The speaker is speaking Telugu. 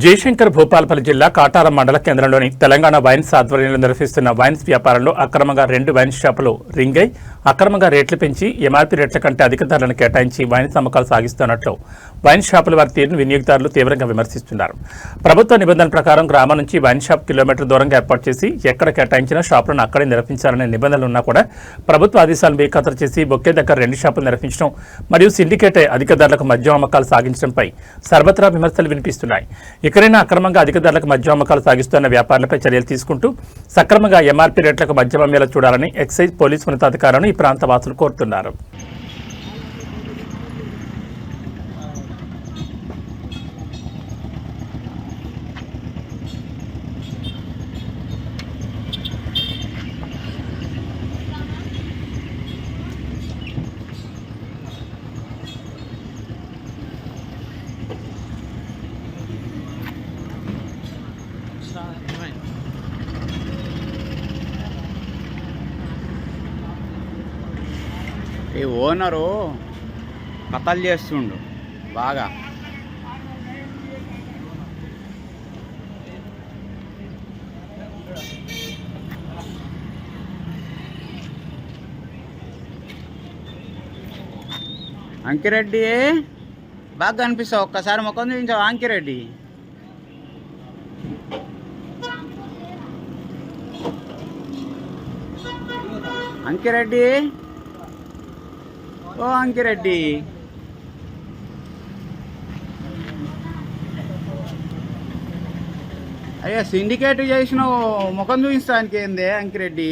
జయశంకర్ భూపాలపల్లి జిల్లా కాటారం మండల కేంద్రంలోని తెలంగాణ వైన్స్ ఆధ్వర్యంలో నిర్వహిస్తున్న వైన్స్ వ్యాపారంలో అక్రమంగా 2 వైన్ షాపులు రింగై అక్రమంగా రేట్లు పెంచి ఎంఆర్పీ రేట్ల కంటే అధిక ధరలను కేటాయించి వైన్స్ అమ్మకాలు సాగిస్తున్నట్లు వైన్ షాపుల వారి తీరును వినియోగదారులు తీవ్రంగా విమర్శిస్తున్నారు. ప్రభుత్వ నిబంధనల ప్రకారం గ్రామం నుంచి వైన్ షాప్ కిలోమీటర్ దూరంగా ఏర్పాటు చేసి ఎక్కడ కేటాయించిన షాపులను అక్కడే నిర్వహించాలనే నిబంధనలు ఉన్నా కూడా ప్రభుత్వ ఆదేశాలను బేఖాతరు చేసి ఒకే దగ్గర 2 షాపులు నిర్వహించడం మరియు సిండికేట్ అధిక ధరలకు మద్యం అమ్మకాలు సాగించడంపై సర్వత్రా విమర్శలు వినిపిస్తున్నాయి. ఇకరైనా అక్రమంగా అధిక ధరలకు మద్యం అమ్మకాలు సాగిస్తున్న వ్యాపారులపై చర్యలు తీసుకుంటూ సక్రమంగా ఎంఆర్పీ రేట్లకు మద్యం అమ్మేలా చూడాలని ఎక్సైజ్ పోలీసు ఉన్నతాధికారులను ఈ ప్రాంత వాసులు కోరుతున్నారు. ఈ ఓనరు కథలు చేస్తుండు బాగా. అంకిరెడ్డి బాగా కనిపిస్తావు, ఒక్కసారి ముఖం చూపించావు అంకిరెడ్డి. అంకిరెడ్డి ఓ అంకిరెడ్డి, అయ్యా సిండికేట్ చేసిన ముఖం చూపిస్తానికి ఏంది అంకిరెడ్డి?